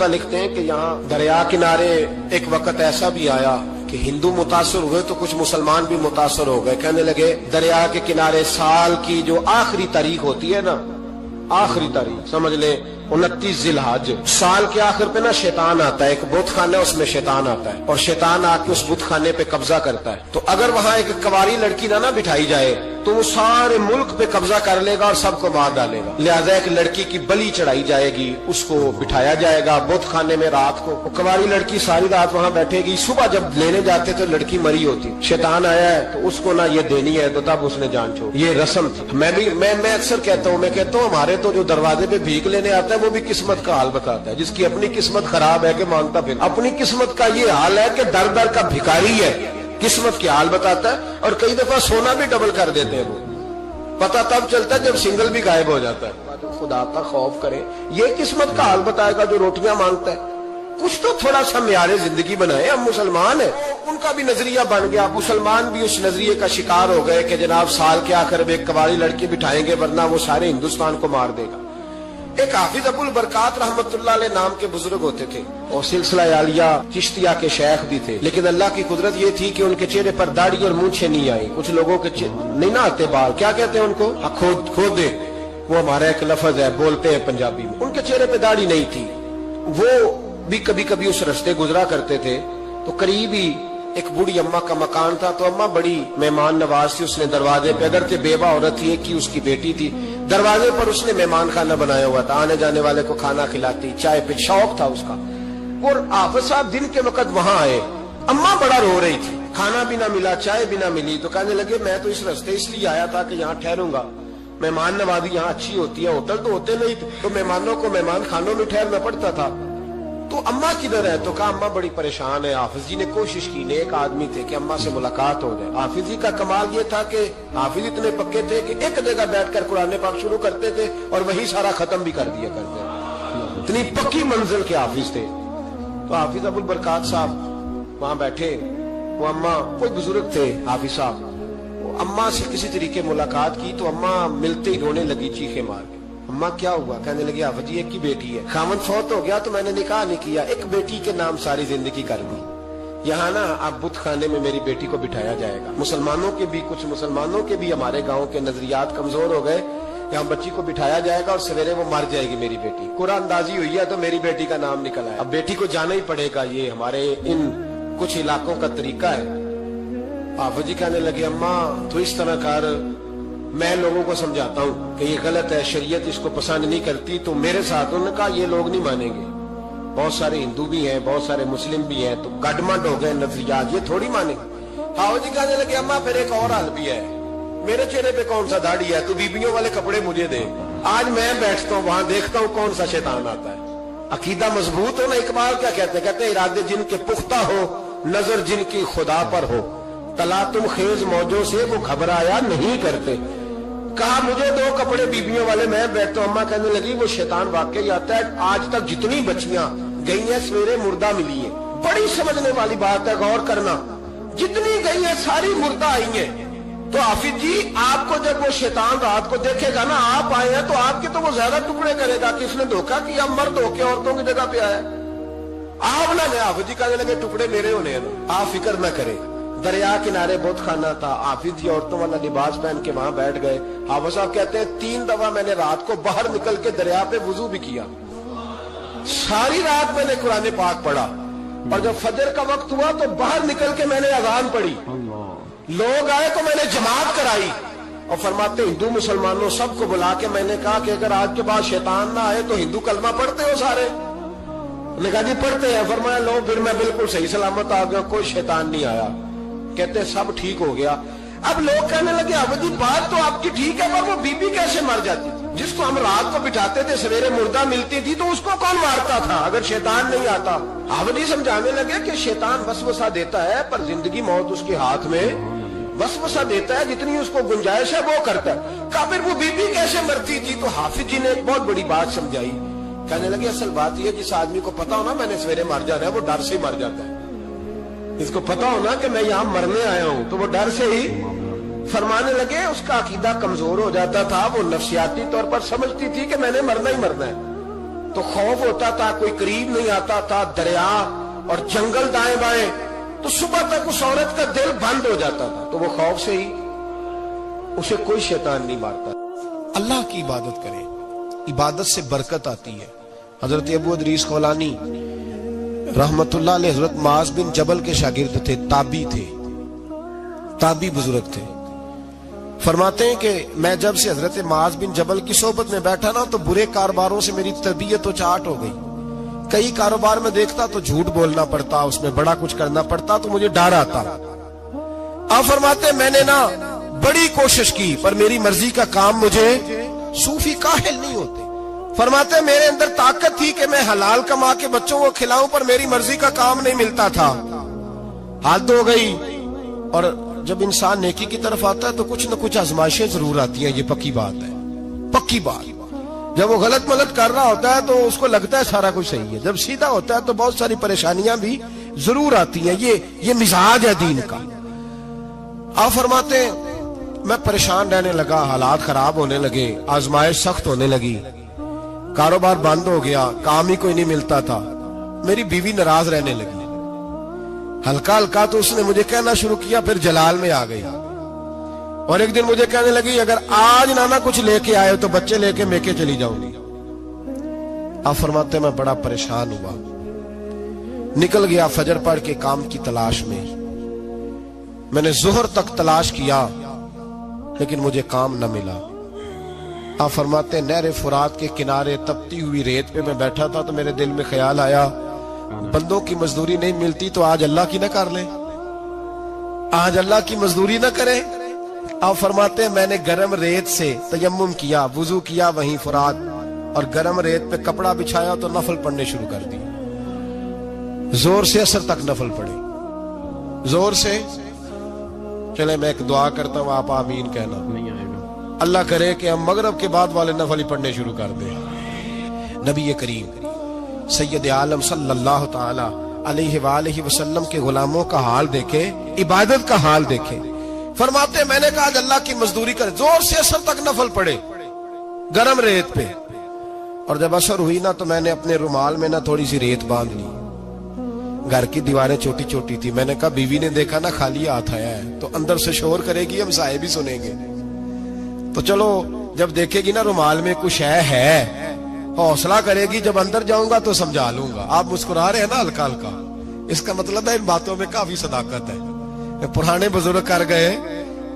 Battuta لکھتے ہیں کہ یہاں دریا کنارے ایک وقت ایسا بھی آیا کہ ہندو متاثر ہوئے تو کچھ مسلمان بھی متاثر ہو گئے. کہنے لگے دریا کے کنارے سال کی جو آخری تاریخ ہوتی ہے نا، آخری تاریخ سمجھ لیں 29 ذی الحج، سال کے آخر پہ نا شیطان آتا ہے، ایک بت خانہ ہے اس میں شیطان آتا ہے اور شیطان آ کے اس بت خانے پہ قبضہ کرتا ہے. تو اگر وہاں ایک کنواری لڑکی نہ بٹھائی جائے تو وہ سارے ملک پہ قبضہ کر لے گا اور سب کو مار ڈالے گا. لہذا ایک لڑکی کی بلی چڑھائی جائے گی، اس کو بٹھایا جائے گا بت خانے میں رات کو. وہ کنواری لڑکی ساری رات وہاں بیٹھے گی، صبح جب لینے جاتے تو لڑکی مری ہوتی. شیطان آیا ہے تو اس کو یہ دینی ہے تو تب اس نے جان چھوڑ. یہ رسم تھی. میں اکثر کہتا ہوں ہمارے تو جو دروازے پہ بھیک لینے آتا ہے وہ بھی قسمت کا حال بتاتا ہے. جس کی اپنی قسمت خراب ہے کہ مانگتا پھر اپنی قسمت کا یہ حال ہے کہ در در کا بھکاری ہے، قسمت کی حال بتاتا ہے. اور کئی دفعہ سونا بھی ڈبل کر دیتے ہیں. وہ پتہ تب چلتا ہے جب سنگل بھی غائب ہو جاتا ہے. خدا کا خوف کریں، یہ قسمت کا حال بتائے گا جو روٹیاں مانگتا ہے. کچھ تو تھوڑا سا معیار زندگی بنائے. ہم مسلمان ہیں، ان کا بھی نظریہ بن گیا. مسلمان بھی اس نظریے کا شکار ہو گئے کہ جناب سال کے آخر میں ایک کنواری لڑکی بٹھائیں گے ورنہ وہ سارے ہندوستان کو مار دے گا. ایک حافظ ابو البرکات رحمت اللہ علیہ نام کے بزرگ ہوتے تھے اور سلسلہ عالیہ چشتیہ کے شیخ بھی تھے. لیکن اللہ کی قدرت یہ تھی کہ ان کے چہرے پر داڑھی اور مونچھیں نہیں آئی. کچھ لوگوں کے نہیں نہ آتے بال، کیا کہتے ہیں ان کو؟ کھودے. وہ ہمارا ایک لفظ ہے، بولتے ہیں پنجابی میں. ان کے چہرے پہ داڑھی نہیں تھی. وہ بھی کبھی کبھی اس رستے گزرا کرتے تھے تو قریب ہی ایک بوڑھی اماں کا مکان تھا. تو اماں بڑی مہمان نواز تھی. اس نے دروازے پہ، اگر بیوہ عورت تھی ایک کی اس کی بیٹی تھی، دروازے پر اس نے مہمان خانہ بنایا ہوا تھا. آنے جانے والے کو کھانا کھلاتی، چائے پہ شوق تھا اس کا. اور حافظ صاحب دن کے وقت وہاں آئے. اماں بڑا رو رہی تھی، کھانا بھی نہ ملا، چائے بھی نہ ملی. تو کہنے لگے میں تو اس رستے اس لیے آیا تھا کہ یہاں ٹھہروں گا. مہمان نوازی یہاں اچھی ہوتی ہے، ہوٹل تو ہوتے نہیں تو مہمانوں کو مہمان خانوں میں ٹھہرنا پڑتا تھا. تو اماں کدھر ہے؟ تو کہا اماں بڑی پریشان ہے. حافظ جی نے کوشش کی، نیک آدمی تھے، کہ اماں سے ملاقات ہو جائے. حافظ جی کا کمال یہ تھا کہ حافظ اتنے پکے تھے کہ ایک جگہ بیٹھ کر قرآن پاک شروع کرتے تھے اور وہی سارا ختم بھی کر دیا کرتے. اتنی پکی منزل کے حافظ تھے. تو حافظ ابو البرکات صاحب وہاں بیٹھے. وہ اماں کوئی بزرگ تھے حافظ صاحب. وہ اماں سے کسی طریقے ملاقات کی تو اماں ملتے ہی رونے لگی چیخے مار کے. اماں کیا ہوا؟ کہنے لگی حافظ جی ایک کی بیٹی ہے، خاوند فوت ہو گیا تو میں نے نکاح نہیں کیا، ایک بیٹی کے نام ساری زندگی کر دی. یہاں نا اب بت خانے میں میری بیٹی کو بٹھایا جائے گا. کچھ مسلمانوں کے بھی ہمارے گاؤں کے نظریات کمزور ہو گئے. یہاں بچی کو بٹھایا جائے گا اور سویرے وہ مر جائے گی میری بیٹی. قرآن اندازی ہوئی ہے تو میری بیٹی کا نام نکل آیا. اب بیٹی کو جانا ہی پڑے گا. یہ ہمارے ان کچھ علاقوں کا طریقہ ہے. حافظ جی کہنے لگے اماں تو اس طرح کر، میں لوگوں کو سمجھاتا ہوں کہ یہ غلط ہے، شریعت اس کو پسند نہیں کرتی. تو میرے ساتھ انہوں نے کہا یہ لوگ نہیں مانیں گے. بہت سارے ہندو بھی ہیں، بہت سارے مسلم بھی ہیں، تو گڈمنڈ ہو گئے نظریات، یہ تھوڑی مانیں گے. حافظ جی کہنے لگے اماں پھر ایک اور حل بھی ہے. میرے چہرے پہ کون سا داڑھی ہے؟ تو بیبیوں والے کپڑے مجھے دے. آج میں بیٹھتا ہوں وہاں دیکھتا ہوں کون سا شیطان آتا ہے. عقیدہ مضبوط ہو نا. اقبال کیا کہتے ہیں؟ کہتے ہیں ارادے جن کے پختہ ہو، نظر جن کی خدا پر ہو، تلاطم خیز موجوں سے وہ گھبرایا نہیں کرتے. کہا مجھے دو کپڑے بیبیوں والے، میں بیٹھتا ہوں. اماں کہنے لگی وہ شیطان واقعی آتا ہے. آج تک جتنی بچیاں گئی ہیں سویرے مردہ ملی ہیں. بڑی سمجھنے والی بات ہے، غور کرنا. جتنی گئی ہیں ساری مردہ آئی ہیں. تو حافظ جی آپ کو جب وہ شیطان رات کو دیکھے گا نا، آپ آئے ہیں تو آپ کے تو وہ زیادہ ٹکڑے کرے گا کہ اس نے دھوکہ کیا، مرد ہو کے عورتوں کی جگہ پہ آیا. آپ نہ گئے. حافظ جی کہنے لگے ٹکڑے میرے ہونے ہیں، آپ فکر نہ کریں. دریا کنارے بت خانہ تھا. حافظ جی عورتوں والا لباس پہن کے وہاں بیٹھ گئے. حافظ صاحب کہتے ہیں 3 دفعہ میں نے رات کو باہر نکل کے دریا پہ وضو بھی کیا. ساری رات میں نے قرآن پاک پڑھا اور جب فجر کا وقت ہوا تو باہر نکل کے میں نے اذان پڑھی. لوگ آئے تو میں نے جماعت کرائی. اور فرماتے ہندو مسلمانوں سب کو بلا کے میں نے کہا کہ اگر آج کے بعد شیطان نہ آئے تو ہندو کلمہ پڑھتے ہو سارے؟ نے کہا جی پڑھتے ہیں. فرمایا لو پھر میں بالکل صحیح سلامت آ گیا، کوئی شیطان نہیں آیا. کہتے سب ٹھیک ہو گیا. اب لوگ کہنے لگے حافظ جی بات تو آپ کی ٹھیک ہے پر وہ بی بی کیسے مر جاتی تھی؟ جس کو ہم رات کو بٹھاتے تھے سویرے مردہ ملتی تھی تو اس کو کون مارتا تھا اگر شیطان نہیں آتا؟ حافظ جی سمجھانے لگے کہ شیطان وسوسہ دیتا ہے پر زندگی موت اس کے ہاتھ میں. وسوسہ دیتا ہے، جتنی اس کو گنجائش ہے وہ کرتا ہے. کہا پھر وہ بی بی کیسے مرتی تھی؟ تو حافظ جی نے ایک بہت بڑی بات سمجھائی. کہنے لگے اصل بات یہ جس آدمی کو پتا ہونا میں نے سویرے مر جانا ہے وہ ڈر سے ہی مر جاتا ہے. اس کو پتا ہونا کہ میں یہاں مرنے آیا ہوں تو وہ ڈر سے ہی. فرمانے لگے اس کا عقیدہ کمزور ہو جاتا تھا. وہ نفسیاتی طور پر سمجھتی تھی کہ میں نے مرنا ہی مرنا ہے. تو خوف ہوتا تھا، کوئی قریب نہیں آتا تھا، دریا اور جنگل دائیں بائیں، تو صبح تک اس عورت کا دل بند ہو جاتا تھا، تو وہ خوف سے ہی اسے کوئی شیطان نہیں مارتا۔ اللہ کی عبادت کریں، عبادت سے برکت آتی ہے۔ حضرت ابو ادریس خولانی رحمت اللہ علیہ حضرت معاذ بن جبل کے شاگرد تھے، تابعی تھے، تابعی بزرگ تھے۔ فرماتے ہیں کہ میں جب سے حضرت معاذ بن جبل کی صحبت میں بیٹھا نا تو برے کاروباروں سے میری طبیعت و چاٹ ہو گئی۔ کئی کاروبار میں دیکھتا تو جھوٹ بولنا پڑتا، اس میں بڑا کچھ کرنا پڑتا، تو مجھے ڈر آتا۔ آپ فرماتے ہیں میں نے نا بڑی کوشش کی پر میری مرضی کا کام مجھے، صوفی کاہل نہیں ہوتے، فرماتے ہیں میرے اندر طاقت تھی کہ میں حلال کما کے بچوں کو کھلاؤں، پر میری مرضی کا کام نہیں ملتا تھا، حد ہو گئی۔ اور جب انسان نیکی کی طرف آتا ہے تو کچھ نہ کچھ آزمائشیں ضرور آتی ہیں، یہ پکی بات ہے، پکی بات۔ جب وہ غلط ملت کر رہا ہوتا ہے تو اس کو لگتا ہے سارا کچھ صحیح ہے، جب سیدھا ہوتا ہے تو بہت ساری پریشانیاں بھی ضرور آتی ہیں، یہ مزاج ہے دین کا۔ آپ فرماتے ہیں میں پریشان رہنے لگا، حالات خراب ہونے لگے، آزمائش سخت ہونے لگی، کاروبار بند ہو گیا، کام ہی کوئی نہیں ملتا تھا، میری بیوی ناراض رہنے لگی، ہلکا ہلکا تو اس نے مجھے کہنا شروع کیا، پھر جلال میں آ گئی، اور ایک دن مجھے کہنے لگی اگر آج نانا کچھ لے کے آئے تو بچے لے کے میکے چلی جاؤں گی۔ آپ فرماتے ہیں میں بڑا پریشان ہوا، نکل گیا فجر پڑھ کے کام کی تلاش میں، میں نے ظہر تک تلاش کیا لیکن مجھے کام نہ ملا۔ آپ فرماتے ہیں نہر فرات کے کنارے تپتی ہوئی ریت پہ میں بیٹھا تھا تو میرے دل میں خیال آیا بندوں کی مزدوری نہیں ملتی تو آج اللہ کی نہ کر لیں، آج اللہ کی مزدوری نہ کریں۔ آپ فرماتے ہیں میں نے گرم ریت سے تیمم کیا، وضو کیا وہیں فرات، اور گرم ریت پہ کپڑا بچھایا تو نفل پڑھنے شروع کر دی، زور سے اثر تک نفل پڑھے، زور سے۔ چلے میں ایک دعا کرتا ہوں، آپ آمین کہنا، اللہ کرے کہ ہم مغرب کے بعد والے نفل ہی پڑھنے شروع کر دیں۔ نبی کریم سید عالم صلی اللہ تعالی علیہ وآلہ وسلم کے غلاموں کا حال دیکھے، عبادت کا حال دیکھے۔ فرماتے ہیں میں نے کہا آج اللہ کی مزدوری کرے، زور سے اثر تک نفل پڑھے گرم ریت پہ، اور جب اثر ہوئی نا تو میں نے اپنے رومال میں نا تھوڑی سی ریت باندھ لی، گھر کی دیواریں چھوٹی چھوٹی تھی، میں نے کہا بیوی نے دیکھا نا خالی ہاتھ آیا ہے تو اندر سے شور کرے گی، ہم سائے بھی سنیں گے، تو چلو جب دیکھے گی نا رومال میں کچھ ہے حوصلہ کرے گی، جب اندر جاؤں گا تو سمجھا لوں گا۔ آپ مسکرا رہے ہیں نا ہلکا ہلکا، اس کا مطلب ہے ان باتوں میں کافی صداقت ہے، پرانے بزرگ کر گئے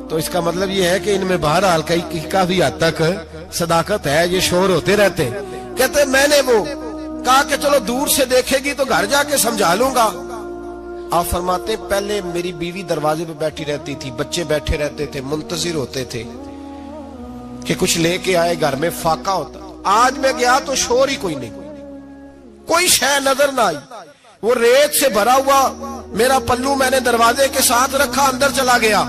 تو اس کا مطلب یہ ہے کہ ان میں بہرحال کافی حد تک صداقت ہے، یہ شور ہوتے رہتے۔ کہتے میں نے وہ کہا کہ چلو دور سے دیکھے گی تو گھر جا کے سمجھا لوں گا۔ آپ فرماتے پہلے میری بیوی دروازے پہ بیٹھی رہتی تھی، بچے بیٹھے رہتے تھے، منتظر ہوتے تھے کہ کچھ لے کے آئے، گھر میں فاقہ ہوتا۔ آج میں گیا تو شور ہی کوئی نہیں، کوئی شے نظر نہ آئی، وہ ریت سے بھرا ہوا میرا پلو میں نے دروازے کے ساتھ رکھا، اندر چلا گیا،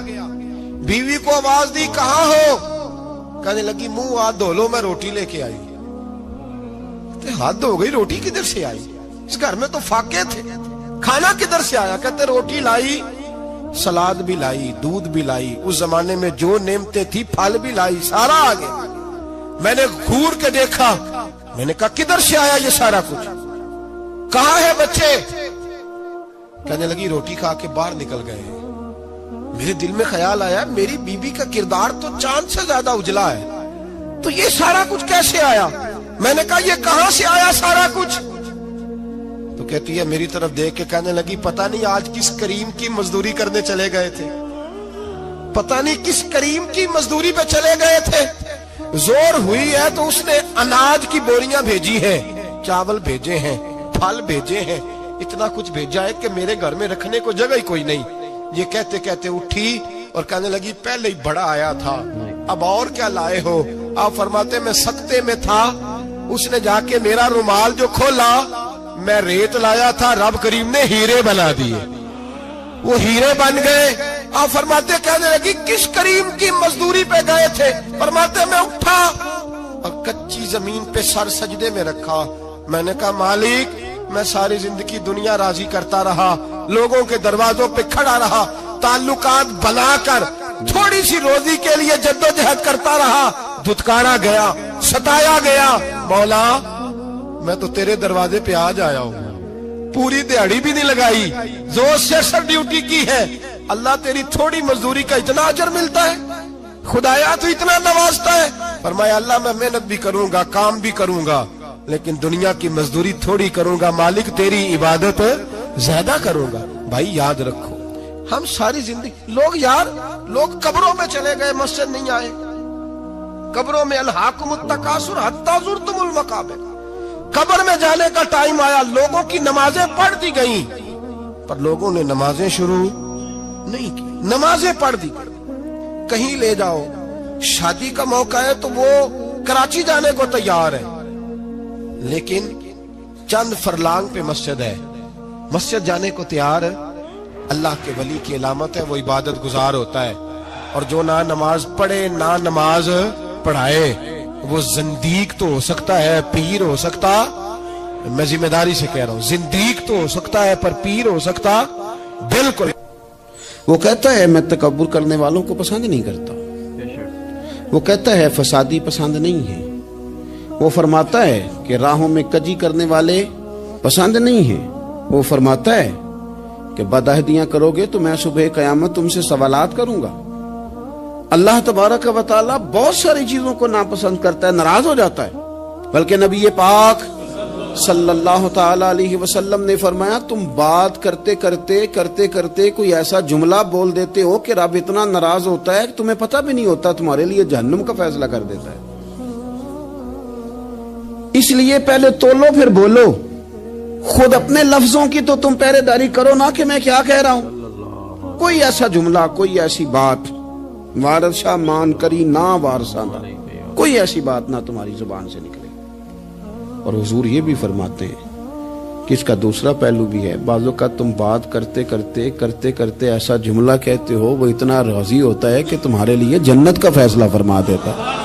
بیوی کو آواز دی کہاں ہو؟ کہنے لگی منہ ہاتھ دھو لو، میں روٹی لے کے آئی۔ ہاتھ دھو گئی، روٹی کدھر سے آئی؟ اس گھر میں تو فاقے تھے، کھانا کدھر سے آیا؟ کہتے روٹی لائی، سلاد بھی لائی، دودھ بھی لائی، اس زمانے میں جو نعمتیں تھی پھل بھی لائی، سارا آگے۔ میں نے گھور کے دیکھا، میں نے کہا کدھر سے آیا یہ سارا کچھ؟ کہاں ہے بچے؟ کہنے لگی روٹی کھا کے باہر نکل گئے۔ میرے دل میں خیال آیا میری بیوی کا کردار تو چاند سے زیادہ اجلا ہے، تو یہ سارا کچھ کیسے آیا؟ میں نے کہا یہ کہاں سے آیا سارا کچھ؟ تو کہتی ہے میری طرف دیکھ کے کہنے لگی پتہ نہیں آج کس کریم کی مزدوری کرنے چلے گئے تھے، پتہ نہیں کس کریم کی مزدوری پہ چلے گئے تھے، زور ہوئی ہے تو اس نے اناج کی بوریاں بھیجی ہیں، چاول بھیجے ہیں، پھل بھیجے ہیں، اتنا کچھ بھیجا ہے کہ میرے گھر میں رکھنے کو جگہ ہی کوئی نہیں۔ یہ کہتے کہتے اٹھی اور کہنے لگی پہلے ہی بڑا آیا تھا، اب اور کیا لائے ہو؟ آپ فرماتے میں سکتے میں تھا، اس نے جا کے میرا رومال جو کھولا، میں ریت لایا تھا، رب کریم نے ہیرے بنا دیے، وہ ہیرے بن گئے۔ آپ فرماتے کہنے لگی کس کریم کی مزدوری پہ گئے تھے؟ فرماتے میں اٹھا اور کچی زمین پہ سر سجدے میں رکھا، میں نے کہا مالک میں ساری زندگی دنیا راضی کرتا رہا، لوگوں کے دروازوں پہ کھڑا رہا، تعلقات بنا کر تھوڑی سی روزی کے لیے جدوجہد کرتا رہا، دھتکارا گیا، ستایا گیا، مولا میں تو تیرے دروازے پہ آج آیا ہوں، پوری دیہڑی بھی نہیں لگائی، زور سے سر ڈیوٹی کی ہے، اللہ تیری تھوڑی مزدوری کا اتنا اجر ملتا ہے، خدایا تو اتنا نوازتا ہے۔ فرمایا اللہ میں محنت بھی کروں گا، کام بھی کروں گا، لیکن دنیا کی مزدوری تھوڑی کروں گا، مالک تیری عبادت زیادہ کروں گا۔ بھائی یاد رکھو، ہم ساری زندگی لوگ قبروں میں چلے گئے، مسجد نہیں آئے، قبروں میں الہاکم التکاثر حتی زرتم المقابر، قبر میں جانے کا ٹائم آیا، لوگوں کی نمازیں پڑھ دی گئیں، پر لوگوں نے نمازیں شروع نہیں کی، نمازیں پڑھ دی گئیں۔ کہیں لے جاؤ، شادی کا موقع ہے تو وہ کراچی جانے کو تیار ہے، لیکن چند فرلانگ پہ مسجد ہے، مسجد جانے کو تیار ہے۔ اللہ کے ولی کی علامت ہے وہ عبادت گزار ہوتا ہے، اور جو نہ نماز پڑھے نہ نماز پڑھائے وہ زندیق تو ہو سکتا ہے، پیر ہو سکتا، میں ذمہ داری سے کہہ رہا ہوں، زندیق تو ہو سکتا ہے پر پیر ہو سکتا بالکل۔ وہ کہتا ہے میں تکبر کرنے والوں کو پسند نہیں کرتا، وہ کہتا ہے فسادی پسند نہیں ہے، وہ فرماتا ہے کہ راہوں میں کجی کرنے والے پسند نہیں ہیں، وہ فرماتا ہے کہ بدعہدیاں کرو گے تو میں صبح قیامت تم سے سوالات کروں گا۔ اللہ تبارک و تعالیٰ بہت ساری چیزوں کو ناپسند کرتا ہے، ناراض ہو جاتا ہے، بلکہ نبی پاک صلی اللہ تعالی علیہ وسلم نے فرمایا تم بات کرتے کرتے کوئی ایسا جملہ بول دیتے ہو کہ رب اتنا ناراض ہوتا ہے کہ تمہیں پتہ بھی نہیں ہوتا، تمہارے لیے جہنم کا فیصلہ کر دیتا ہے۔ اس لیے پہلے تولو پھر بولو، خود اپنے لفظوں کی تو تم پہرے داری کرو نا کہ میں کیا کہہ رہا ہوں۔ کوئی ایسا جملہ، کوئی ایسی بات وارث شاہ مان کری نہ وارثاں دا، کوئی ایسی بات نہ تمہاری زبان سے نکلے۔ اور حضور یہ بھی فرماتے ہیں کہ اس کا دوسرا پہلو بھی ہے، بعض اوقات تم بات کرتے ایسا جملہ کہتے ہو وہ اتنا راضی ہوتا ہے کہ تمہارے لیے جنت کا فیصلہ فرما دیتا ہے۔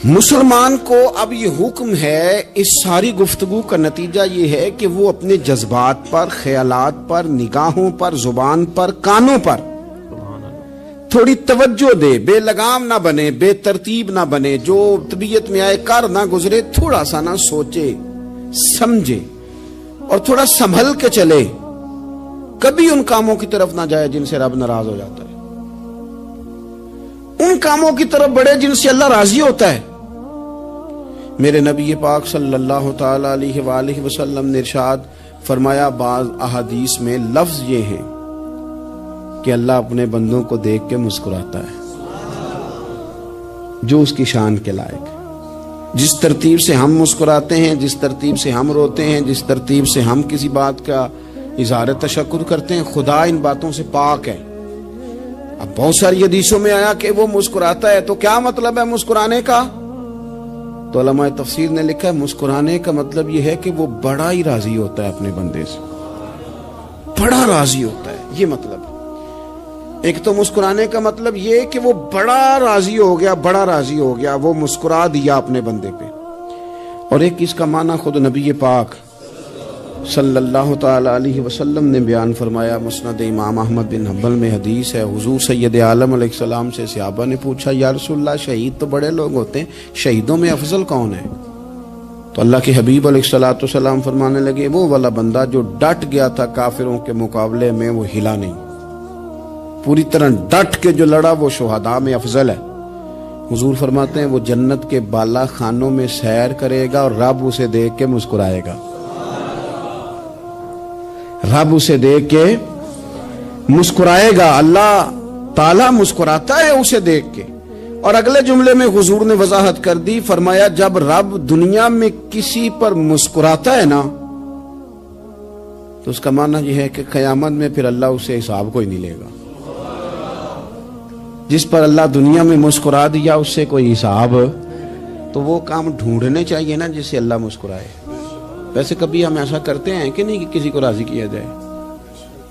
مسلمان کو اب یہ حکم ہے، اس ساری گفتگو کا نتیجہ یہ ہے کہ وہ اپنے جذبات پر، خیالات پر، نگاہوں پر، زبان پر، کانوں پر تھوڑی توجہ دے، بے لگام نہ بنے، بے ترتیب نہ بنے، جو طبیعت میں آئے کر نہ گزرے، تھوڑا سا نہ سوچے سمجھے اور تھوڑا سنبھل کے چلے، کبھی ان کاموں کی طرف نہ جائے جن سے رب ناراض ہو جاتا ہے، ان کاموں کی طرف بڑھے جن سے اللہ راضی ہوتا ہے۔ میرے نبی پاک صلی اللہ تعالی علیہ وآلہ وسلم نے ارشاد فرمایا، بعض احادیث میں لفظ یہ ہیں کہ اللہ اپنے بندوں کو دیکھ کے مسکراتا ہے جو اس کی شان کے لائق ہے۔ جس ترتیب سے ہم مسکراتے ہیں، جس ترتیب سے ہم روتے ہیں، جس ترتیب سے ہم کسی بات کا اظہار تشکر کرتے ہیں، خدا ان باتوں سے پاک ہے۔ اب بہت ساری حدیثوں میں آیا کہ وہ مسکراتا ہے، تو کیا مطلب ہے مسکرانے کا؟ تو علماء تفسیر نے لکھا ہے مسکرانے کا مطلب یہ ہے کہ وہ بڑا ہی راضی ہوتا ہے اپنے بندے سے، بڑا راضی ہوتا ہے، یہ مطلب ہے۔ ایک تو مسکرانے کا مطلب یہ کہ وہ بڑا راضی ہو گیا، وہ مسکرا دیا اپنے بندے پہ، اور ایک اس کا معنی خود نبی پاک صلی اللہ تعالی علیہ وسلم نے بیان فرمایا۔ مسند امام احمد بن حنبل میں حدیث ہے، حضور سید عالم علیہ السلام سے صحابہ نے پوچھا یا رسول اللہ شہید تو بڑے لوگ ہوتے ہیں، شہیدوں میں افضل کون ہے؟ تو اللہ کے حبیب علیہ السلام فرمانے لگے وہ والا بندہ جو ڈٹ گیا تھا کافروں کے مقابلے میں، وہ ہلا نہیں، پوری طرح ڈٹ کے جو لڑا وہ شہداء میں افضل ہے۔ حضور فرماتے ہیں وہ جنت کے بالا خانوں میں سیر کرے گا اور رب اسے دیکھ کے مسکرائے گا، رب اسے دیکھ کے مسکرائے گا، اللہ تعالیٰ مسکراتا ہے اسے دیکھ کے۔ اور اگلے جملے میں حضور نے وضاحت کر دی، فرمایا جب رب دنیا میں کسی پر مسکراتا ہے نا تو اس کا معنی یہ ہے کہ قیامت میں پھر اللہ اسے حساب کوئی نہیں لے گا۔ جس پر اللہ دنیا میں مسکرا دیا اس سے کوئی حساب، تو وہ کام ڈھونڈنے چاہیے نا جس سے اللہ مسکرائے۔ ویسے کبھی ہم ایسا کرتے ہیں کہ نہیں کہ کسی کو راضی کیا جائے؟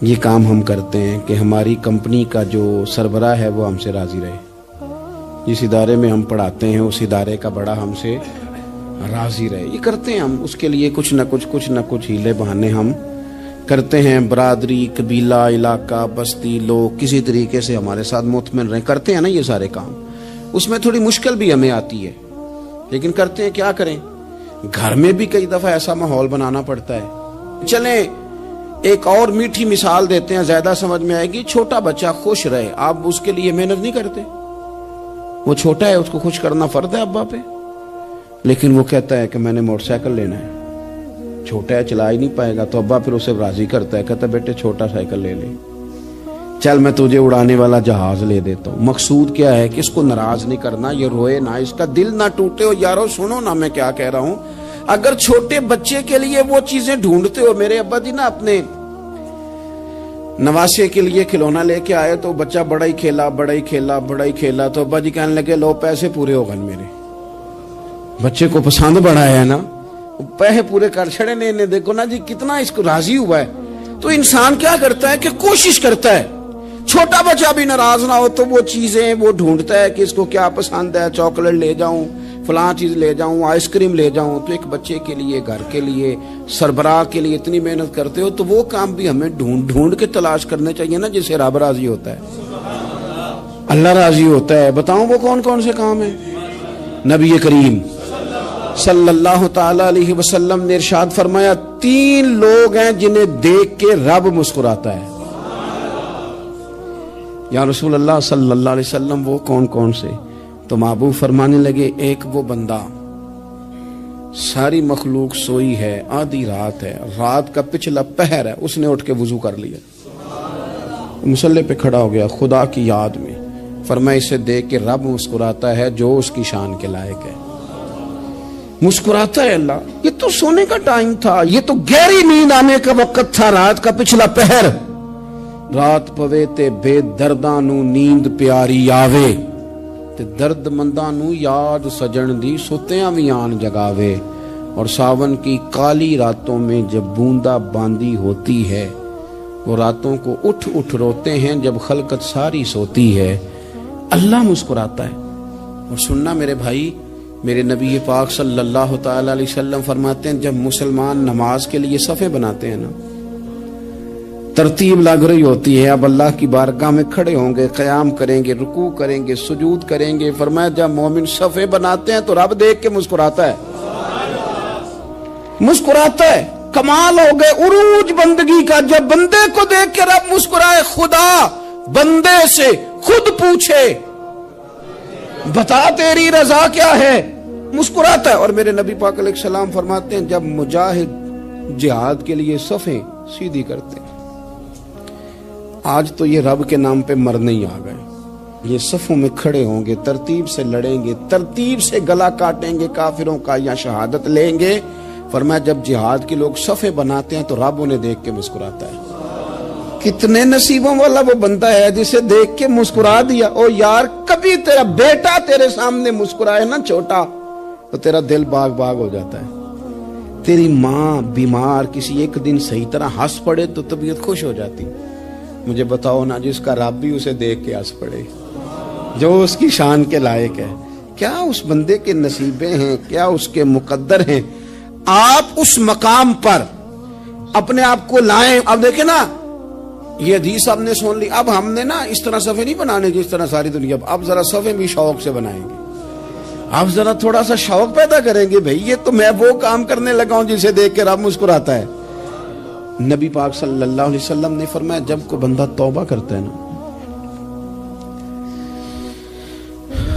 یہ کام ہم کرتے ہیں کہ ہماری کمپنی کا جو سربراہ ہے وہ ہم سے راضی رہے، جس ادارے میں ہم پڑھاتے ہیں اس ادارے کا بڑا ہم سے راضی رہے، یہ کرتے ہیں ہم، اس کے لیے کچھ نہ کچھ ہیلے بہانے ہم کرتے ہیں، برادری، قبیلہ، علاقہ، بستی، لوگ کسی طریقے سے ہمارے ساتھ مطمئن رہیں، کرتے ہیں نا یہ سارے کام۔ اس میں تھوڑی مشکل بھی ہمیں آتی ہے لیکن کرتے ہیں، کیا کریں؟ گھر میں بھی کئی دفعہ ایسا ماحول بنانا پڑتا ہے. چلیں ایک اور میٹھی مثال دیتے ہیں, زیادہ سمجھ میں آئے گی. چھوٹا بچہ خوش رہے, آپ اس کے لیے محنت نہیں کرتے؟ وہ چھوٹا ہے, اس کو خوش کرنا فرض ہے ابا پہ, لیکن وہ کہتا ہے کہ میں نے موٹر سائیکل لینا ہے. چھوٹا ہے, چلا ہی نہیں پائے گا, تو ابا پھر اسے راضی کرتا ہے, کہتا ہے بیٹے چھوٹا سائیکل لے لے, چل میں تجھے اڑانے والا جہاز لے دیتا ہوں. مقصود کیا ہے کہ اس کو ناراض نہیں کرنا, یہ روئے نہ, اس کا دل نہ ٹوٹے. ہو یارو سنو نا میں کیا کہہ رہا ہوں. اگر چھوٹے بچے کے لیے وہ چیزیں ڈھونڈتے ہو, میرے ابا جی نا اپنے نواسے کے لیے کھلونا لے کے آئے, تو بچہ بڑا ہی کھیلا, تو ابا جی کہنے لگے لو پیسے پورے ہو گئے. میرے بچے کو پسند بڑا ہے نا, پیسے پورے کر چھڑے نے, دیکھو نا جی کتنا اس کو راضی ہوا ہے. تو انسان کیا کرتا ہے کہ کوشش کرتا ہے, چھوٹا بچہ بھی ناراض نہ ہو تو وہ چیزیں وہ ڈھونڈتا ہے کہ اس کو کیا پسند ہے, چاکلیٹ لے جاؤں, فلاں چیز لے جاؤں, آئس کریم لے جاؤں. تو ایک بچے کے لیے, گھر کے لیے, سربراہ کے لیے اتنی محنت کرتے ہو, تو وہ کام بھی ہمیں ڈھونڈ کے تلاش کرنے چاہیے نا, جسے رب راضی ہوتا ہے, اللہ راضی ہوتا ہے. بتاؤں وہ کون کون سے کام ہیں؟ نبی کریم صلی اللہ تعالی علیہ وسلم نے ارشاد فرمایا 3 لوگ ہیں جنہیں دیکھ کے رب مسکراتا ہے. یا رسول اللہ صلی اللہ علیہ وسلم وہ کون کون سے؟ تو محبوب فرمانے لگے, ایک وہ بندہ ساری مخلوق سوئی ہے, آدھی رات ہے, رات کا پچھلا پہر ہے, اس نے اٹھ کے وضو کر لیا, مصلی پہ کھڑا ہو گیا خدا کی یاد میں. فرمایا اسے دیکھ کے رب مسکراتا ہے جو اس کی شان کے لائق ہے. مسکراتا ہے اللہ. یہ تو سونے کا ٹائم تھا, یہ تو گہری نیند آنے کا وقت تھا, رات کا پچھلا پہر. رات پوے تے بے درداں نو نیند پیاری آوے, تے درد منداں نو یاد سجن دی ستیاں وی آن جگاوے. اور ساون کی کالی راتوں میں جب بوندا باندی ہوتی ہے, وہ راتوں کو اٹھ اٹھ روتے ہیں جب خلقت ساری سوتی ہے. اللہ مسکراتا ہے. اور سننا میرے بھائی, میرے نبی پاک صلی اللہ تعالی علیہ وسلم فرماتے ہیں جب مسلمان نماز کے لیے صفیں بناتے ہیں نا, ترتیب لگ رہی ہوتی ہے, اب اللہ کی بارگاہ میں کھڑے ہوں گے, قیام کریں گے, رکوع کریں گے, سجود کریں گے. فرمایا جب مومن صفیں بناتے ہیں تو رب دیکھ کے مسکراتا ہے, مسکراتا ہے. کمال ہو گئے عروج بندگی کا, جب بندے کو دیکھ کے رب مسکرائے. خدا بندے سے خود پوچھے بتا تیری رضا کیا ہے, مسکراتا ہے. اور میرے نبی پاک علیہ السلام فرماتے ہیں جب مجاہد جہاد کے لیے صفیں سیدھی کرتے ہیں. آج تو یہ رب کے نام پہ مرنے ہی آ گئے, یہ صفوں میں کھڑے ہوں گے, ترتیب سے لڑیں گے, ترتیب سے گلا کاٹیں گے کافروں کا یا شہادت لیں گے. فرمایا جب جہاد کے لوگ صفیں بناتے ہیں تو رب انہیں دیکھ کے مسکراتا ہے. کتنے نصیبوں والا وہ بندہ ہے جسے دیکھ کے مسکرا دیا. او یار کبھی تیرا بیٹا تیرے سامنے مسکرائے نا چھوٹا, تو تیرا دل باغ باغ ہو جاتا ہے. تیری ماں بیمار کسی ایک دن صحیح طرح ہنس پڑے تو طبیعت خوش ہو جاتی. مجھے بتاؤ نا جس کا رب بھی اسے دیکھ کے ہنس پڑے, جو اس کی شان کے لائق ہے, کیا اس بندے کے نصیبے ہیں, کیا اس کے مقدر ہیں. آپ اس مقام پر اپنے آپ کو لائیں. اب دیکھیں نا یہ حدیث آپ نے سن لی, اب ہم نے نا اس طرح صفحے نہیں بنانے جس طرح ساری دنیا, اب ذرا صفحے بھی شوق سے بنائیں گے. اب ذرا تھوڑا سا شوق پیدا کریں گے, بھئی یہ تو میں وہ کام کرنے لگا ہوں جسے دیکھ کے رب مسکراتا ہے. نبی پاک صلی اللہ علیہ وسلم نے فرمایا جب کوئی بندہ توبہ کرتا ہے نا,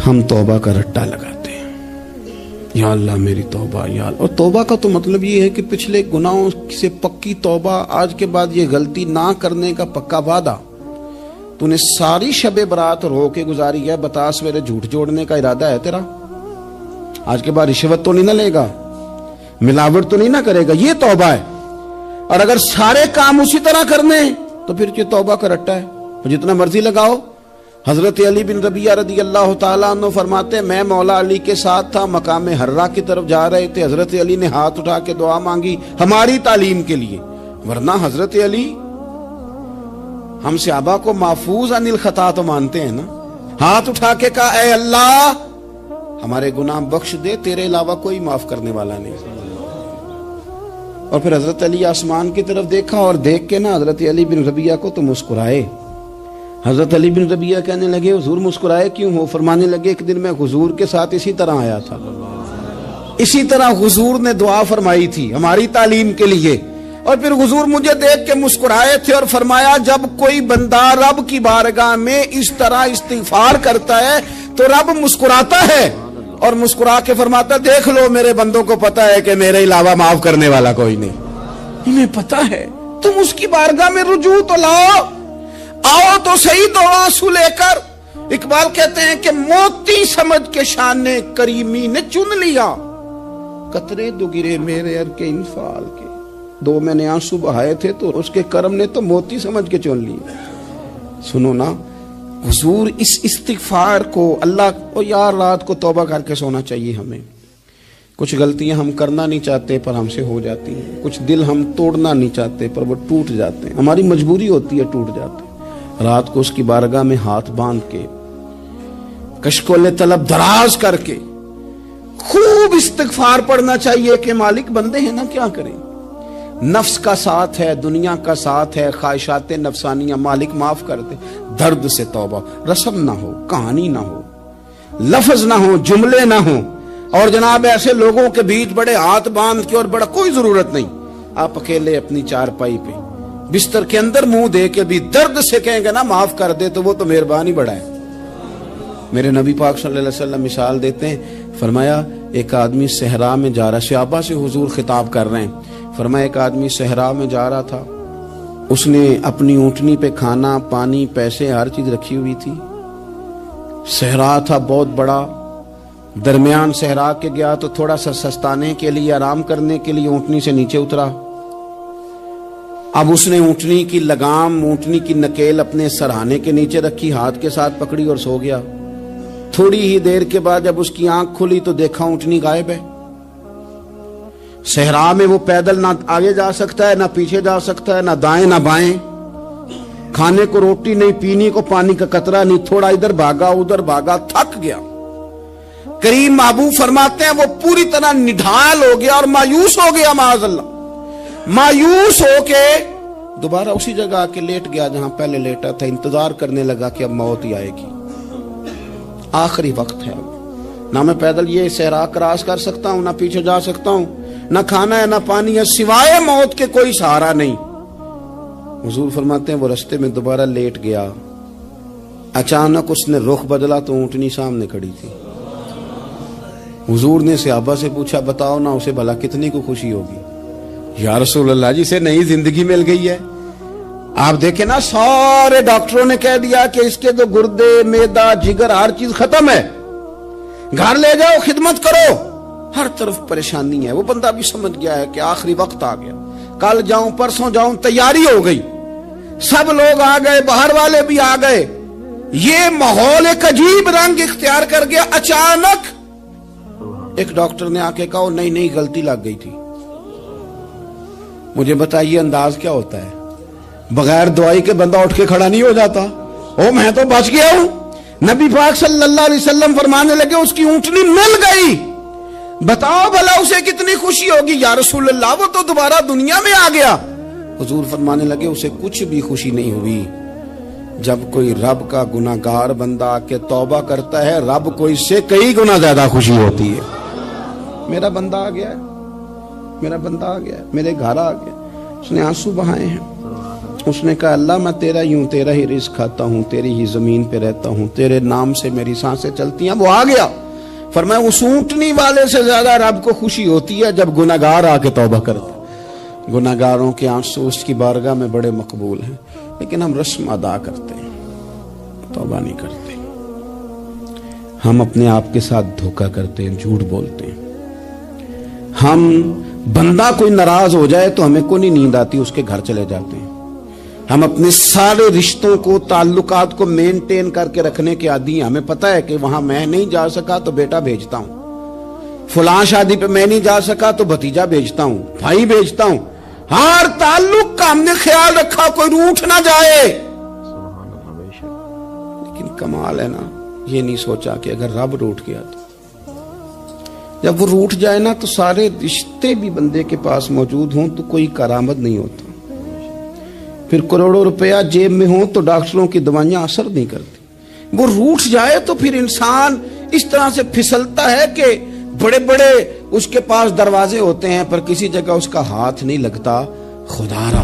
ہم توبہ کا رٹا لگاتے ہیں, یا اللہ میری توبہ, یا اللہ. اور توبہ کا تو مطلب یہ ہے کہ پچھلے گناہوں سے پکی توبہ, آج کے بعد یہ غلطی نہ کرنے کا پکا وعدہ. تو نے ساری شب برات رو کے گزاری ہے, بتا سویرے جھوٹ جوڑنے کا ارادہ ہے تیرا, آج کے بعد رشوت تو نہیں نہ لے گا, ملاوٹ تو نہیں نہ کرے گا, یہ توبہ ہے. اور اگر سارے کام اسی طرح کرنے تو پھر یہ توبہ کا رٹا ہے, جتنا مرضی لگاؤ. حضرت علی بن ربیعہ رضی اللہ تعالیٰ عنہ فرماتے ہیں میں مولا علی کے ساتھ تھا, مقام حرہ کی طرف جا رہے تھے, حضرت علی نے ہاتھ اٹھا کے دعا مانگی ہماری تعلیم کے لیے, ورنہ حضرت علی ہم صحابہ کو محفوظ عن الخطا تو مانتے ہیں نا. ہاتھ اٹھا کے کہا اے اللہ ہمارے گناہ بخش دے, تیرے علاوہ کوئی معاف کرنے والا نہیں. اور پھر حضرت علی آسمان کی طرف دیکھا اور دیکھ کے نا حضرت علی بن ربیعہ کو تو مسکرائے. حضرت علی بن ربیعہ کہنے لگے حضور مسکرائے کیوں ہو؟ فرمانے لگے ایک دن میں حضور کے ساتھ اسی طرح آیا تھا, اسی طرح حضور نے دعا فرمائی تھی ہماری تعلیم کے لیے، اور پھر حضور مجھے دیکھ کے مسکرائے تھے اور فرمایا جب کوئی بندہ رب کی بارگاہ میں اس طرح استغفار کرتا ہے تو رب مسکراتا ہے اور مسکرا کے فرماتا دیکھ لو میرے بندوں کو پتا ہے کہ میرے علاوہ معاف کرنے والا کوئی نہیں، انہیں پتا ہے، تم اس کی بارگاہ میں رجوع تو لاؤ، آؤ تو صحیح دو آنسو لے کر۔ اقبال کہتے ہیں کہ موتی سمجھ کے شان کریمی نے چن لیا، قطرے دو گرے میرے ار کے انفال کے، دو میں نے آنسو بہائے تھے تو اس کے کرم نے تو موتی سمجھ کے چن لیے۔ سنو نا حضور اس استغفار کو اللہ کو یار رات کو توبہ کر کے سونا چاہیے ہمیں۔ کچھ غلطیاں ہم کرنا نہیں چاہتے پر ہم سے ہو جاتی ہیں، کچھ دل ہم توڑنا نہیں چاہتے پر وہ ٹوٹ جاتے ہیں، ہماری مجبوری ہوتی ہے ٹوٹ جاتے ہیں۔ رات کو اس کی بارگاہ میں ہاتھ باندھ کے کشکول طلب دراز کر کے خوب استغفار پڑھنا چاہیے کہ مالک بندے ہیں نا کیا کریں، نفس کا ساتھ ہے، دنیا کا ساتھ ہے، خواہشات نفسانیہ، مالک معاف کر دے، درد سے توبہ، رسم نہ ہو، کہانی نہ ہو، لفظ نہ ہو، جملے نہ ہو، اور جناب ایسے لوگوں کے بیچ بڑے ہاتھ باندھ کے اور بڑا کوئی ضرورت نہیں، آپ اکیلے اپنی چارپائی پہ بستر کے اندر منہ دے کے بھی درد سے کہیں گے نا معاف کر دے تو وہ تو مہربانی بڑا ہے۔ میرے نبی پاک صلی اللہ علیہ وسلم مثال دیتے ہیں، فرمایا ایک آدمی صحرا میں جا رہا، صحابہ سے حضور خطاب کر رہے ہیں، فرمایا ایک آدمی صحرا میں جا رہا تھا، اس نے اپنی اونٹنی پہ کھانا پانی پیسے ہر چیز رکھی ہوئی تھی، صحرا تھا بہت بڑا، درمیان صحرا کے گیا تو تھوڑا سا سستانے کے لیے آرام کرنے کے لیے اونٹنی سے نیچے اترا، اب اس نے اونٹنی کی لگام اونٹنی کی نکیل اپنے سرہانے کے نیچے رکھی، ہاتھ کے ساتھ پکڑی اور سو گیا۔ تھوڑی ہی دیر کے بعد جب اس کی آنکھ کھلی تو دیکھا اونٹنی غائب ہے۔ صحرا میں وہ پیدل نہ آگے جا سکتا ہے نہ پیچھے جا سکتا ہے، نہ دائیں نہ بائیں، کھانے کو روٹی نہیں، پینے کو پانی کا قطرہ نہیں، تھوڑا ادھر بھاگا ادھر بھاگا، تھک گیا۔ کریم محبوب فرماتے ہیں وہ پوری طرح نڈھال ہو گیا اور مایوس ہو گیا، معاذ اللہ، مایوس ہو کے دوبارہ اسی جگہ آ کے لیٹ گیا جہاں پہلے لیٹا تھا، انتظار کرنے لگا کہ اب موت ہی آئے گی، آخری وقت ہے، نہ میں پیدل یہ صحرا کراس کر سکتا ہوں، نہ پیچھے جا سکتا ہوں، نہ کھانا ہے نہ پانی ہے، سوائے موت کے کوئی سہارا نہیں۔ حضور فرماتے ہیں وہ رستے میں دوبارہ لیٹ گیا، اچانک اس نے رخ بدلا تو اونٹنی سامنے کھڑی تھی۔ حضور نے صحابہ سے پوچھا بتاؤ نا اسے بھلا کتنی کو خوشی ہوگی؟ یا رسول اللہ جی سے نئی زندگی مل گئی ہے۔ آپ دیکھیں نا سارے ڈاکٹروں نے کہہ دیا کہ اس کے تو گردے میدا جگر ہر چیز ختم ہے، گھر لے جاؤ خدمت کرو، ہر طرف پریشانی ہے۔ وہ بندہ بھی سمجھ گیا ہے کہ آخری وقت آ گیا، کل جاؤں پرسوں جاؤں، تیاری ہو گئی، سب لوگ آ گئے، باہر والے بھی آ گئے، یہ ماحول ایک عجیب رنگ اختیار کر گیا۔ اچانک ایک ڈاکٹر نے آ کے کہا نہیں نہیں غلطی لگ گئی تھی۔ مجھے بتائیے انداز کیا ہوتا ہے؟ بغیر دوائی کے بندہ اٹھ کے کھڑا نہیں ہو جاتا، او میں تو بچ گیا ہوں۔ نبی پاک صلی اللہ علیہ وسلم فرمانے لگے اس کی اونٹنی مل گئی، بتاؤ بھلا اسے کتنی خوشی ہوگی؟ یا رسول اللہ وہ تو دوبارہ دنیا میں آ گیا۔ حضور فرمانے لگے اسے کچھ بھی خوشی نہیں ہوئی۔ جب کوئی رب کا گناہگار بندہ آ کے توبہ کرتا ہے، رب کو اس سے کئی گنا زیادہ خوشی ہوتی ہے۔ میرا بندہ آ گیا ہے، میرا بندہ آ گیا ہے، میرے گھر آ گیا، اس نے آنسو بہائے ہیں، اس نے کہا اللہ میں تیرا ہی ہوں، تیرا ہی رزق کھاتا ہوں، تیری ہی زمین پہ رہتا ہوں، تیرے نام سے میری سانسیں چلتی ہیں۔ وہ آ گیا۔ فرمایا اس اونٹنی والے سے زیادہ رب کو خوشی ہوتی ہے جب گناہگار آ کے توبہ کرتا۔ گناہگاروں کے آنسو اس کی بارگاہ میں بڑے مقبول ہیں، لیکن ہم رسم ادا کرتے ہیں، توبہ نہیں کرتے، ہم اپنے آپ کے ساتھ دھوکہ کرتے ہیں، جھوٹ بولتے ہیں۔ ہم بندہ کوئی ناراض ہو جائے تو ہمیں کوئی نیند آتی، اس کے گھر چلے جاتے ہیں۔ ہم اپنے سارے رشتوں کو تعلقات کو مینٹین کر کے رکھنے کے عادی ہیں۔ ہمیں پتہ ہے کہ وہاں میں نہیں جا سکا تو بیٹا بھیجتا ہوں، فلاں شادی پہ میں نہیں جا سکا تو بھتیجا بھیجتا ہوں، بھائی بھیجتا ہوں، ہر تعلق کا ہم نے خیال رکھا کوئی روٹھ نہ جائے۔ لیکن کمال ہے نا، یہ نہیں سوچا کہ اگر رب روٹھ گیا تو جب وہ روٹھ جائے نا تو سارے رشتے بھی بندے کے پاس موجود ہوں تو کوئی کارآمد نہیں ہوتا، پھر کروڑوں روپیہ جیب میں ہوں تو ڈاکٹروں کی دوائیاں اثر نہیں کرتی۔ وہ روٹھ جائے تو پھر انسان اس طرح سے پھسلتا ہے کہ بڑے بڑے اس کے پاس دروازے ہوتے ہیں پر کسی جگہ اس کا ہاتھ نہیں لگتا. خدا را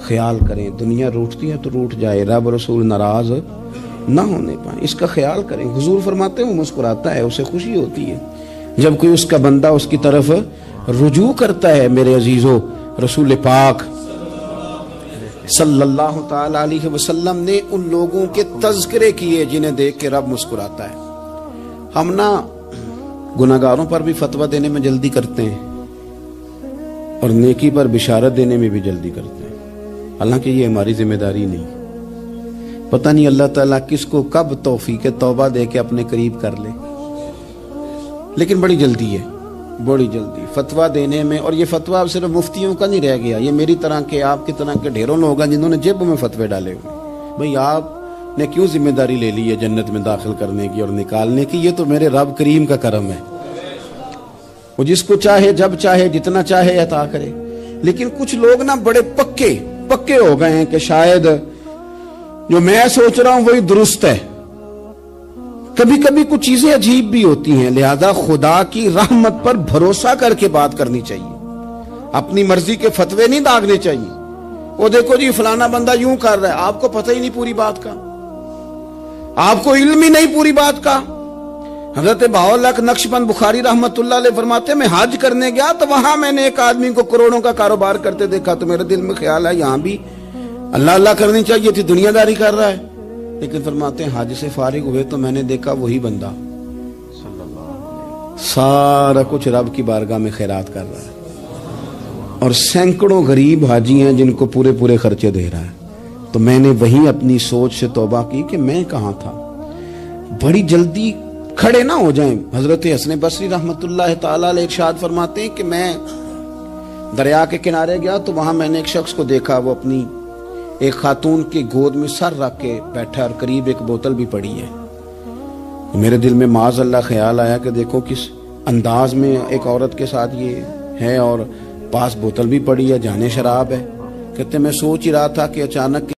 خیال کریں, دنیا روٹتی ہے تو روٹ جائے, رب رسول ناراض نہ ہونے پائیں, اس کا خیال کریں. حضور فرماتے ہیں وہ مسکراتا ہے, اسے خوشی ہوتی ہے جب کوئی اس کا بندہ اس کی طرف رجوع کرتا ہے. میرے عزیزو, رسول پاک صلی اللہ تعالی علیہ وسلم نے ان لوگوں کے تذکرے کیے جنہیں دیکھ کے رب مسکراتا ہے. ہم نہ گناہگاروں پر بھی فتویٰ دینے میں جلدی کرتے ہیں اور نیکی پر بشارت دینے میں بھی جلدی کرتے ہیں, حالانکہ یہ ہماری ذمہ داری نہیں. پتہ نہیں اللہ تعالیٰ کس کو کب توفیق توبہ دے کے اپنے قریب کر لے, لیکن بڑی جلدی ہے, بڑی جلدی فتویٰ دینے میں. اور یہ فتویٰ اب صرف مفتیوں کا نہیں رہ گیا, یہ میری طرح کے آپ کی طرح کے ڈھیروں لوگ ہیں جنہوں نے جیبوں میں فتوے ڈالے ہوئے. بھئی آپ نے کیوں ذمہ داری لے لی ہے جنت میں داخل کرنے کی اور نکالنے کی؟ یہ تو میرے رب کریم کا کرم ہے, وہ جس کو چاہے جب چاہے جتنا چاہے عطا کرے. لیکن کچھ لوگ نا بڑے پکے ہو گئے ہیں کہ شاید جو میں سوچ رہا ہوں وہی درست ہے. کبھی کبھی کچھ چیزیں عجیب بھی ہوتی ہیں, لہذا خدا کی رحمت پر بھروسہ کر کے بات کرنی چاہیے, اپنی مرضی کے فتوے نہیں داغنے چاہیے. وہ دیکھو جی فلانا بندہ یوں کر رہا ہے, آپ کو پتہ ہی نہیں پوری بات کا, آپ کو علم ہی نہیں پوری بات کا. حضرت بہاءاللہ نقشبند بخاری رحمت اللہ علیہ فرماتے ہیں میں حج کرنے گیا تو وہاں میں نے ایک آدمی کو کروڑوں کا کاروبار کرتے دیکھا تو میرے دل میں خیال ہے یہاں بھی اللہ اللہ کرنی چاہیے تھی, دنیا داری کر رہا ہے. لیکن فرماتے ہیں حج سے فارغ ہوئے تو میں نے دیکھا وہی بندہ سارا کچھ رب کی بارگاہ میں خیرات کر رہا ہے اور سینکڑوں غریب حاجی ہیں جن کو پورے خرچے دے رہا ہے. تو میں نے وہیں اپنی سوچ سے توبہ کی کہ میں کہاں تھا. بڑی جلدی کھڑے نہ ہو جائیں. حضرت حسن بصری رحمت اللہ تعالی علیہ ارشاد فرماتے ہیں کہ میں دریا کے کنارے گیا تو وہاں میں نے ایک شخص کو دیکھا, وہ اپنی ایک خاتون کی گود میں سر رکھ کے بیٹھا اور قریب ایک بوتل بھی پڑی ہے. میرے دل میں معاذ اللہ خیال آیا کہ دیکھو کس انداز میں ایک عورت کے ساتھ یہ ہے اور پاس بوتل بھی پڑی ہے, جانے شراب ہے. کہتے میں سوچ ہی رہا تھا کہ اچانک